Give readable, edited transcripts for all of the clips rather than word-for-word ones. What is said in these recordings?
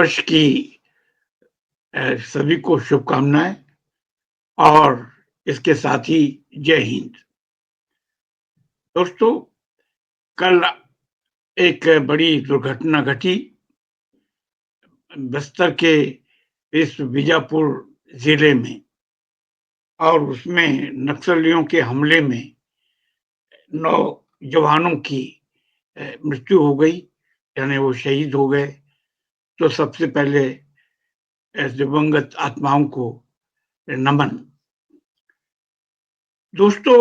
नववर्ष की सभी को शुभकामनाएँ और इसके साथ ही जय हिंद। दोस्तों, कल एक बड़ी दुर्घटना घटी बस्तर के इस बीजापुर ज़िले में और उसमें नक्सलियों के हमले में 9 जवानों की मृत्यु हो गई, यानी वो शहीद हो गए। तो सबसे पहले दिवंगत आत्माओं को नमन। दोस्तों,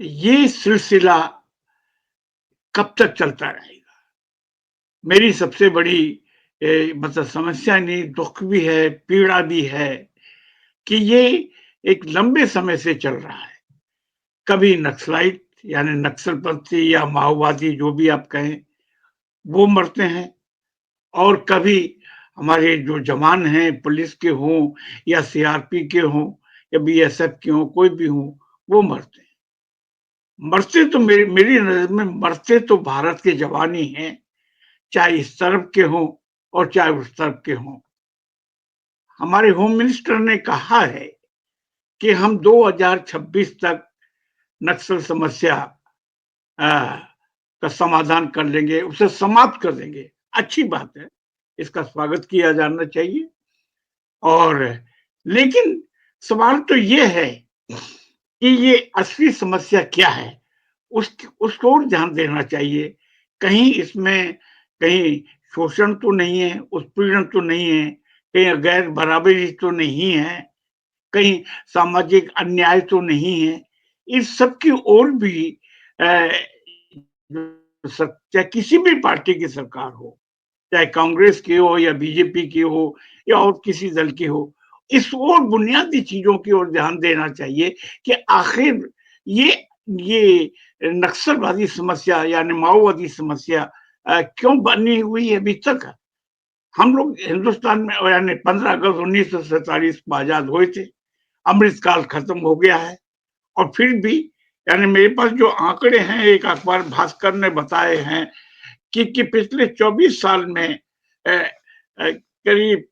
ये सिलसिला कब तक चलता रहेगा? मेरी सबसे बड़ी मतलब समस्या नहीं, दुःख भी है, पीड़ा भी है कि ये एक लंबे समय से चल रहा है। कभी नक्सलाइट यानी नक्सलपंथी या माओवादी जो भी आप कहें, वो मरते हैं और कभी हमारे जो जवान हैं, पुलिस के हों या सीआरपी के हों या बीएसएफ के हों, कोई भी हों, वो मरते हैं। मरते तो मेरी नज़र में मरते तो भारत के जवान ही हैं, चाहे इस तरफ के हों और चाहे उस तरफ के हों। हमारे होम मिनिस्टर ने कहा है कि हम 2026 तक नक्सल समस्या अ, का समाधान कर लेंगे, उसे समाप्त कर देंगे। अच्छी बात है, इसका स्वागत किया जाना चाहिए और लेकिन सवाल तो ये है कि ये असली समस्या क्या है? उसको और ध्यान देना चाहिए। कहीं इसमें कहीं शोषण तो नहीं है, उत्पीड़न तो नहीं है, कहीं गैर बराबरी तो नहीं है, कहीं सामाजिक अन्याय तो नहीं है। इस सब की ओर भी अ, चाहे किसी भी पार्टी की सरकार हो, चाहे कांग्रेस की हो या बीजेपी की हो या और किसी दल की हो, इस ओर बुनियादी चीज़ों की ओर ध्यान देना चाहिए कि आखिर ये ये नक्सलवादी समस्या यानी माओवादी समस्या क्यों बनी हुई है अभी तक? हम लोग हिंदुस्तान में यानी 15 अगस्त 1947 को आज़ाद हुए थे। अमृतकाल खत्म हो गया है और फिर भी यानी मेरे पास जो आंकड़े हैं, एक अखबार भास्कर ने बताए हैं कि पिछले 24 साल में करीब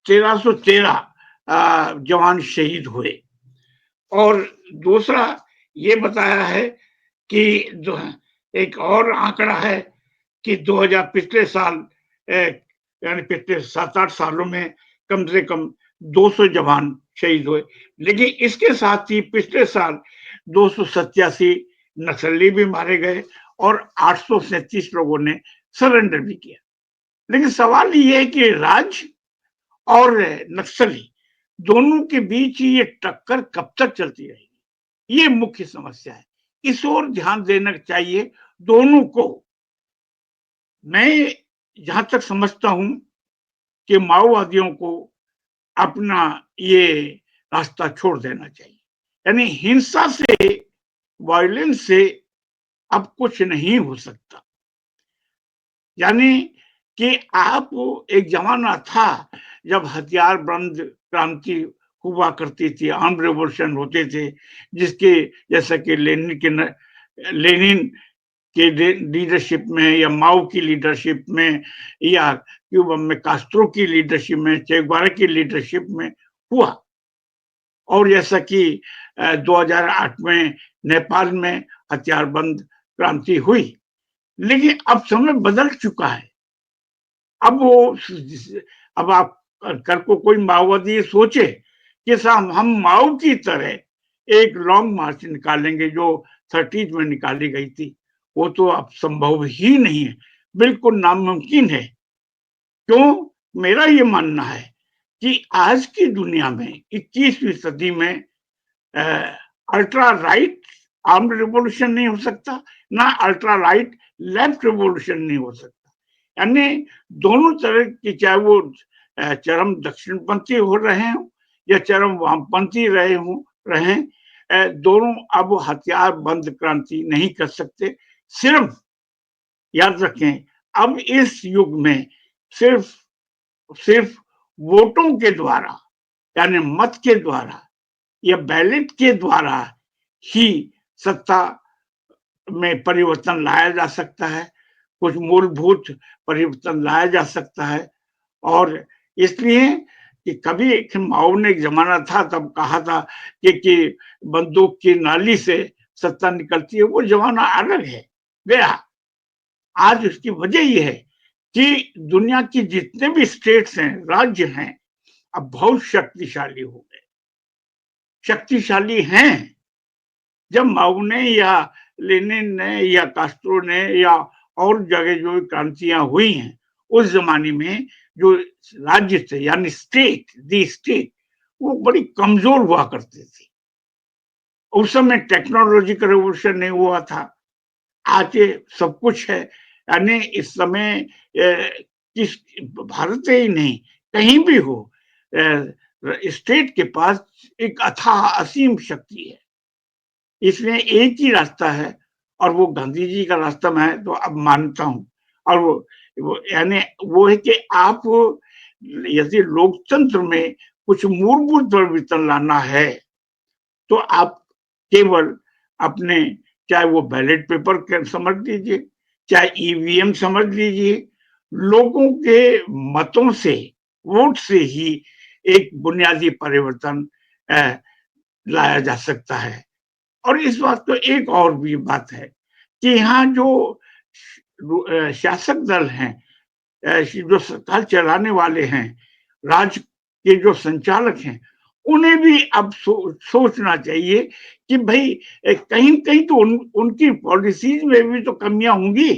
1313 जवान शहीद हुए और दूसरा ये बताया है कि जो एक और आंकड़ा है कि 2000 पिछले साल यानी पिछले 7-8 सालों में कम से कम 200 जवान शहीद हुए। लेकिन इसके साथ ही पिछले साल 287 नक्सली भी मारे गए और 837 लोगों ने सरेंडर भी किया। लेकिन सवाल ये है कि राज्य और नक्सली दोनों के बीच ये टक्कर कब तक चलती रहेगी? ये मुख्य समस्या है। इस ओर ध्यान देना चाहिए दोनों को। मैं जहां तक समझता हूं कि माओवादियों को अपना ये रास्ता छोड़ देना चाहिए, यानी हिंसा से, वायलेंस से अब कुछ नहीं हो सकता। यानी कि आप एक जमाना था जब हथियार बंद क्रांति हुआ करती थी, आर्म्ड रिवॉल्यूशन होते थे, जिसके जैसा कि लेनिन के लीडरशिप में या माओ की लीडरशिप में या क्यूबा में कास्ट्रो की लीडरशिप में, चे गुवेरा की लीडरशिप में हुआ और जैसा कि 2008 में नेपाल में हथियारबंद क्रांति हुई। लेकिन अब समय बदल चुका है। अब वो अब आप कल को कोई माओवादी ये सोचे कि साहब हम माओ की तरह एक लॉन्ग मार्च निकालेंगे जो 30s में निकाली गई थी, वो तो अब संभव ही नहीं है, बिल्कुल नामुमकिन है। क्यों? मेरा ये मानना है कि आज की दुनिया में 21वीं सदी में अल्ट्रा राइट आर्म्ड रिवॉल्यूशन नहीं हो सकता, ना अल्ट्रा राइट लेफ्ट रिवॉल्यूशन नहीं हो सकता। यानी दोनों तरह की, चाहे वो चरम दक्षिणपंथी हो रहे हों या चरम वामपंथी रहे, दोनों अब हथियार बंद क्रांति नहीं कर सकते। सिर्फ याद रखें, अब इस युग में सिर्फ सिर्फ वोटों के द्वारा यानी मत के द्वारा या बैलेट के द्वारा ही सत्ता में परिवर्तन लाया जा सकता है, कुछ मूलभूत परिवर्तन लाया जा सकता है और इसलिए कि कभी एक माओ ने एक ज़माना था तब कहा था कि बंदूक की नाली से सत्ता निकलती है, वो ज़माना अलग है, गया। आज उसकी वजह ये है कि दुनिया की जितने भी स्टेट्स हैं, राज्य हैं, अब बहुत शक्तिशाली हो गए, शक्तिशाली हैं। जब माओ ने या लेनिन ने या कास्ट्रो ने या और जगह जो क्रांतियां हुई हैं, उस जमाने में जो राज्य थे यानी स्टेट, दी स्टेट, वो बड़ी कमजोर हुआ करते थे। उस समय टेक्नोलॉजी का रिवॉल्यूशन नहीं हुआ था। आज ये सब कुछ है, यानी इस समय किस भारत में ही नहीं, कहीं भी हो, स्टेट के पास एक अथाह असीम शक्ति है। इसलिए एक ही रास्ता है और वो गांधी जी का रास्ता मैं तो अब मानता हूँ। और वो यानी वो है कि आप यदि लोकतंत्र में कुछ मूलभूत परिवर्तन लाना है, तो आप केवल अपने, चाहे वो बैलेट पेपर समझ लीजिए, चाहे ईवीएम समझ लीजिए, लोगों के मतों से, वोट से ही एक बुनियादी परिवर्तन लाया जा सकता है। और इस बात तो एक और भी बात है कि यहाँ जो शासक दल हैं, जो सरकार चलाने वाले हैं, राज्य के जो संचालक हैं, उन्हें भी अब सोचना चाहिए कि भाई कहीं-कहीं तो उनकी पॉलिसीज में भी तो कमियां होंगी।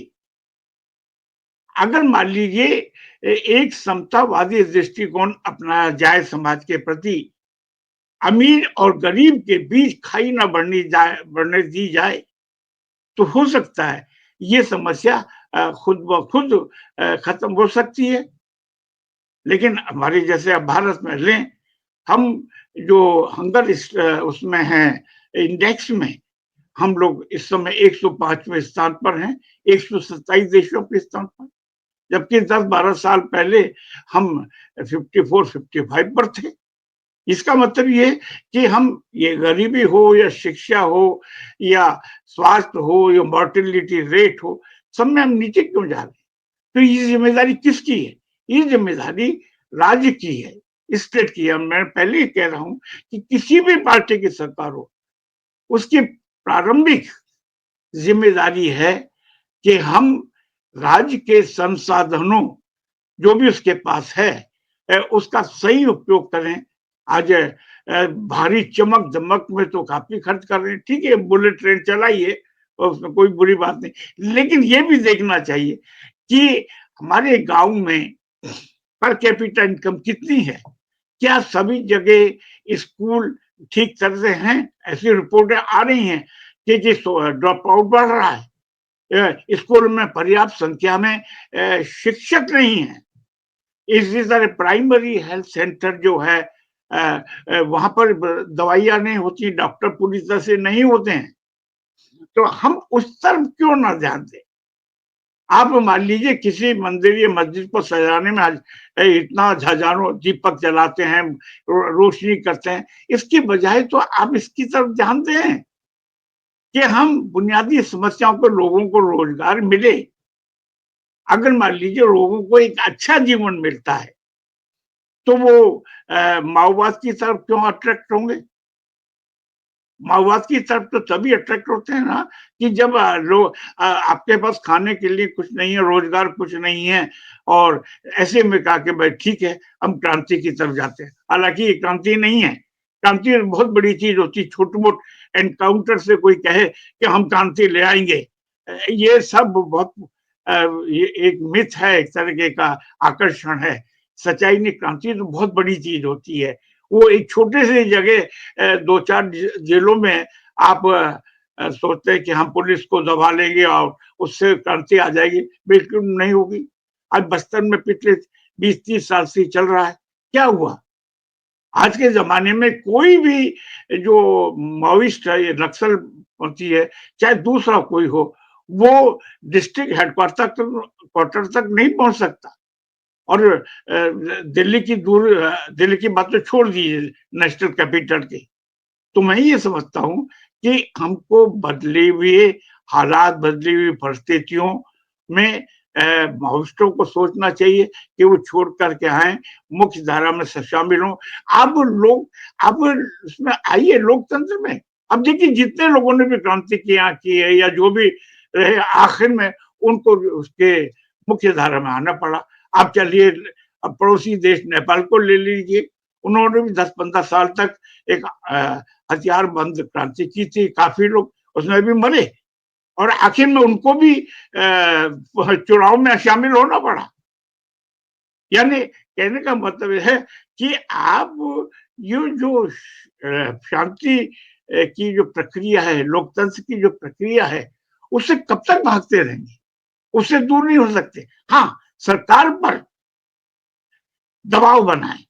अगर मान लीजिए एक समतावादी दृष्टिकोण अपनाया जाए समाज के प्रति, अमीर और गरीब के बीच खाई ना बढ़ने दी जाए, तो हो सकता है ये समस्या खुद ब खुद खत्म हो सकती है। लेकिन हमारे जैसे अब भारत में लें, हम जो हंगर उसमें हैं, इंडेक्स में हम लोग इस समय 105वें स्थान पर हैं, 127 देशों के स्थान पर, जबकि 10-12 साल पहले हम 54-55 पर थे। इसका मतलब ये कि हम, ये गरीबी हो या शिक्षा हो या स्वास्थ्य हो या मोर्टेलिटी रेट हो, सब में हम नीचे क्यों जा रहे हैं? तो ये जिम्मेदारी किसकी है? ये जिम्मेदारी राज्य की है, स्टेट की है। मैं पहले ही कह रहा हूँ कि किसी भी पार्टी की सरकार हो, उसकी प्रारंभिक जिम्मेदारी है कि हम राज्य के संसाधनों, जो भी उसके पास है, उसका सही उपयोग करें। आज भारी चमक-दमक में तो काफ़ी खर्च कर रहे हैं, ठीक है, बुलेट ट्रेन चलाइए और उसमें कोई बुरी बात नहीं। लेकिन ये भी देखना चाहिए कि हमारे गाँव में पर कैपिटा इनकम कितनी है? क्या सभी जगह स्कूल ठीक तरह से हैं? ऐसी रिपोर्टें आ रही हैं कि ड्रॉप आउट बढ़ रहा है। स्कूल में पर्याप्त संख्या में शिक्षक नहीं है। इसी तरह प्राइमरी हेल्थ सेंटर जो है, वहां पर दवाइयां नहीं होती, डॉक्टर पूरी तरह से नहीं होते हैं। तो हम उस तरफ क्यों ना ध्यान दें? आप मान लीजिए किसी मंदिर या मस्जिद को सजाने में आज इतना हजारों दीपक जलाते हैं, रोशनी करते हैं, इसकी बजाय तो आप इसकी तरफ ध्यान दें कि हम बुनियादी समस्याओं को, लोगों को रोजगार मिले। अगर मान लीजिए लोगों को एक अच्छा जीवन मिलता है, तो वो माओवाद की तरफ क्यों अट्रैक्ट होंगे? माओवाद की तरफ तो तभी अट्रैक्ट होते हैं ना कि जब आपके पास खाने के लिए कुछ नहीं है, रोजगार कुछ नहीं है, और ऐसे में कहा कि भाई ठीक है, हम क्रांति की तरफ जाते हैं। हालाँकि ये क्रांति नहीं है। क्रांति बहुत बड़ी चीज़ होती है, छोट-मोट एनकाउंटर से कोई कहे कि हम क्रांति ले आएँगे। ये सब बहुत ये एक मिथ है, एक तरीके का आकर्षण है। सच्चाई में क्रांति तो बहुत बड़ी चीज़ होती है। वो एक छोटे से जगह 2-4 जेलों में आप सोचते हैं कि हम पुलिस को दबा लेंगे और उससे क्रांति आ जाएगी, बिल्कुल नहीं होगी। आज बस्तर में पिछले 20-30 साल से चल रहा है, क्या हुआ? आज के ज़माने में कोई भी जो माओइस्ट है, ये नक्सलपंथी है, चाहे दूसरा कोई हो, वो डिस्ट्रिक्ट क्वार्टर तक नहीं पहुँच सकता। और दिल्ली की बात तो छोड़ दीजिए, नेशनल कैपिटल की। तो मैं ये समझता हूँ कि हमको बदले हुए हालात, बदली हुई परिस्थितियों में माओइस्टों को सोचना चाहिए कि वो छोड़ कर के आएँ, मुख्य धारा में शामिल हों। अब उसमें आइए लोकतंत्र में। अब देखिए जितने लोगों ने भी क्रांति की है या जो भी रहे, आखिर में उनको उसके मुख्य धारा में आना पड़ा। आप चलिए अब पड़ोसी देश नेपाल को ले लीजिए, उन्होंने भी 10-15 साल तक एक हथियार बंद क्रांति की थी, काफ़ी लोग उसमें भी मरे और आखिर में उनको भी चुनाव में शामिल होना पड़ा। यानी कहने का मतलब है कि आप ये जो शांति की जो प्रक्रिया है, लोकतंत्र की जो प्रक्रिया है, उससे कब तक भागते रहेंगे? उससे दूर नहीं हो सकते। हाँ, सरकार पर दबाव बनाएँ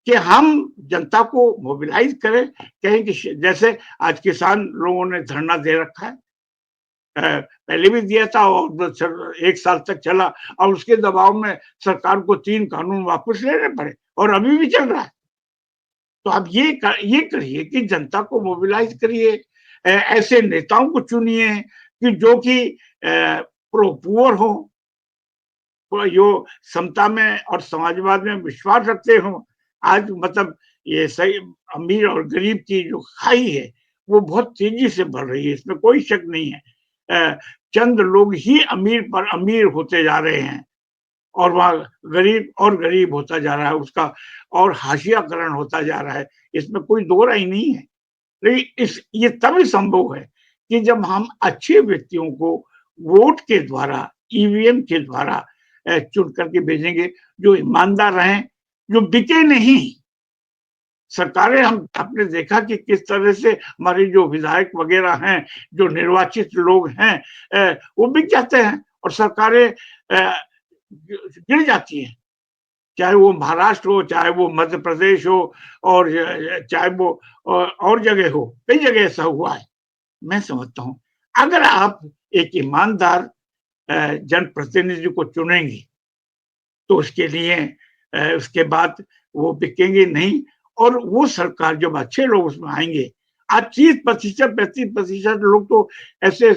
कि हम जनता को मोबिलाइज़ करें, कहें कि जैसे आज किसान लोगों ने धरना दे रखा है। पहले भी दिया था और 1 साल तक चला और उसके दबाव में सरकार को 3 कानून वापस लेने पड़े और अभी भी चल रहा है। तो आप ये करिए कि जनता को मोबिलाइज़ करिए, ऐसे नेताओं को चुनिए कि जो कि प्रो पुअर हों, जो समता में और समाजवाद में विश्वास रखते हों। आज मतलब ये सही अमीर और गरीब की जो खाई है, वो बहुत तेज़ी से बढ़ रही है, इसमें कोई शक नहीं है। चंद लोग ही अमीर पर अमीर होते जा रहे हैं और वहाँ गरीब और गरीब होता जा रहा है, उसका और हाशियाकरण होता जा रहा है, इसमें कोई दो राय नहीं है। लेकिन ये तभी संभव है कि जब हम अच्छे व्यक्तियों को वोट के द्वारा, ईवीएम के द्वारा चुन करके भेजेंगे, जो ईमानदार रहें, जो बिके नहीं। सरकारें हम आपने देखा कि किस तरह से हमारे जो विधायक वगैरह हैं, जो निर्वाचित लोग हैं वो बिक जाते हैं और सरकारें गिर जाती हैं। चाहे वो महाराष्ट्र हो, चाहे वो मध्य प्रदेश हो और चाहे वो और जगह हो, कई जगह ऐसा हुआ है। मैं समझता हूँ, अगर आप एक ईमानदार जनप्रतिनिधि को चुनेंगे, तो उसके लिए उसके बाद वो बिकेंगे नहीं और वो सरकार जब अच्छे लोग उसमें आएँगे, आज 30% 35% लोग तो ऐसे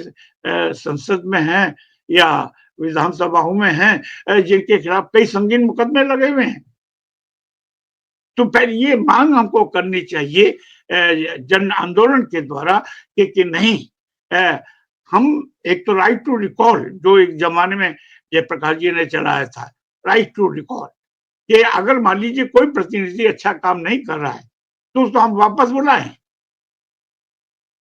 संसद में हैं या विधानसभाओं में हैं जिनके खिलाफ कई संगीन मुकदमे लगे हुए हैं। तो पहले ये मांग हमको करनी चाहिए जन आंदोलन के द्वारा कि नहीं, अ, हम एक तो राइट टू रिकॉल जो एक ज़माने में जयप्रकाश जी ने चलाया था, राइट टू रिकॉल कि अगर मान लीजिए कोई प्रतिनिधि अच्छा काम नहीं कर रहा है, तो उसको हम वापस बुलाएँ।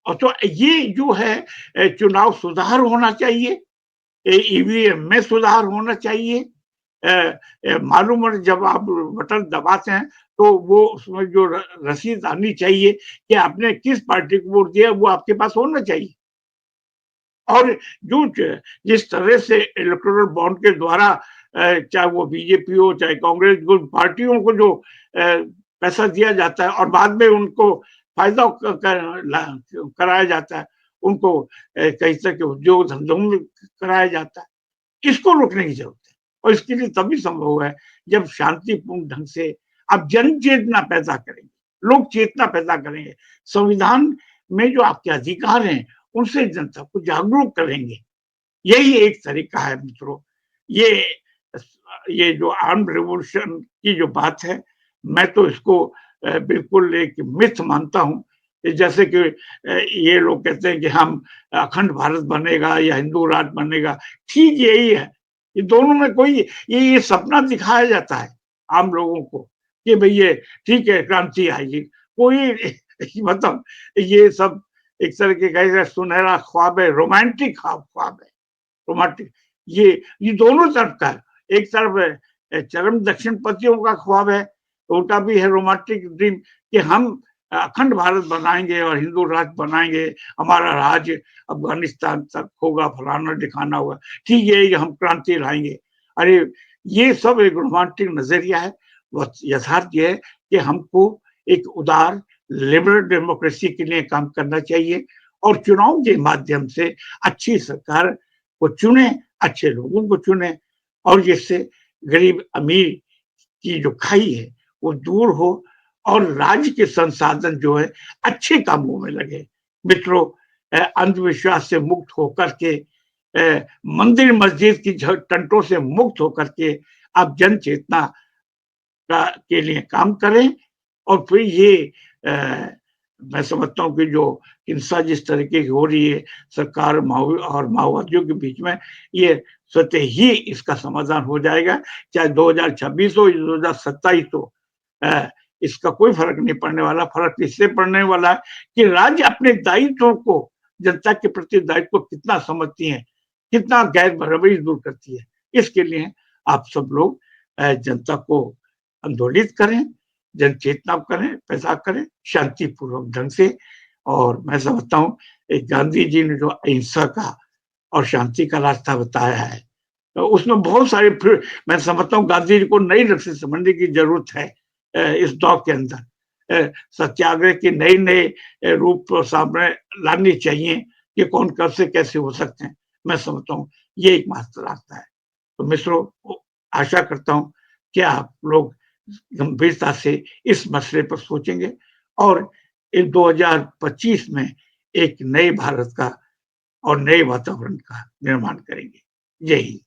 और तो ये जो है चुनाव सुधार होना चाहिए, ईवीएम में सुधार होना चाहिए। मालूम है जब आप बटन दबाते हैं तो वो उसमें जो रसीद आनी चाहिए कि आपने किस पार्टी को वोट दिया वो आपके पास होना चाहिए। और जो जिस तरह से इलेक्टोरल बॉन्ड के द्वारा चाहे वो बीजेपी हो चाहे कांग्रेस को पार्टियों को जो पैसा दिया जाता है और बाद में उनको फायदा कराया जाता है, उनको कई तरह के उद्योग धंधों में कराया जाता है, इसको रोकने की जरूरत है और इसके लिए तभी संभव है जब शांतिपूर्ण ढंग से आप जन चेतना पैदा करेंगे, लोक चेतना पैदा करेंगे, संविधान में जो आपके अधिकार हैं उनसे जनता को जागरूक करेंगे। यही एक तरीका है मित्रों। ये ये जो आर्म्ड रिवॉल्यूशन की जो बात है, मैं तो इसको बिल्कुल एक मिथ मानता हूँ। जैसे कि ये लोग कहते हैं कि हम अखंड भारत बनेगा या हिंदू राष्ट्र बनेगा, ठीक यही है। ये दोनों में कोई ये सपना दिखाया जाता है आम लोगों को कि भई ये ठीक है क्रांति आएगी। कोई मतलब ये सब एक तरीके का सुनहरा ख्वाब है, रोमांटिक ख्वाब है। रोमांटिक ये दोनों तरफ का है। एक तरफ चरम दक्षिणपंथियों का ख्वाब है, उनका भी है रोमांटिक ड्रीम कि हम अखंड भारत बनाएँगे और हिंदू राष्ट्र बनाएँगे, हमारा राज्य अफ़गानिस्तान तक होगा, फलाना-ढिकाना होगा। ठीक है, ये हम क्रांति लाएँगे। अरे! ये सब एक रोमांटिक नज़रिया है। यथार्थ ये है कि हमको एक उदार लिबरल डेमोक्रेसी के लिए काम करना चाहिए और चुनाव के माध्यम से अच्छी सरकार को चुने, अच्छे लोगों को चुने और जिससे गरीब-अमीर की जो खाई है, वो दूर हो और राज्य के संसाधन जो है, अच्छे कामों में लगे। मित्रों अंधविश्वास से मुक्त होकर के मंदिर मस्जिद की टंटों से मुक्त होकर के आप जन चेतना के लिए काम करें और फिर ये अ, मैं समझता हूँ कि जो हिंसा जिस तरीके की हो रही है सरकार और माओवादियों के बीच में, ये स्वतः ही इसका समाधान हो जाएगा, चाहे 2026 हो या 2027 हो। इसका कोई फ़र्क नहीं पड़ने वाला, फ़र्क इससे पड़ने वाला है कि राज्य अपने दायित्वों को, जनता के प्रति दायित्व को कितना समझती हैं, कितना गैर बराबरी दूर करती है। इसके लिए आप सब लोग जनता को आंदोलित करें, जन चेतना करें, पैदा करें, शांतिपूर्वक ढंग से। और मैं समझता हूँ गांधी जी ने जो अहिंसा का और शांति का रास्ता बताया है, तो उसमें बहुत सारे फिर मैं समझता हूँ गांधी जी को नई ढंग से समझने की ज़रूरत है इस दौर के अंदर। सत्याग्रह के नए-नए रूप सामने लाने चाहिए कि कौन कब से कैसे हो सकते हैं। मैं समझता हूँ ये एकमात्र रास्ता है। तो मित्रों, आशा करता हूँ कि आप लोग गंभीरता से इस मसले पर सोचेंगे और इन 2025 में एक नए भारत का और नए वातावरण का निर्माण करेंगे। जय हिंद।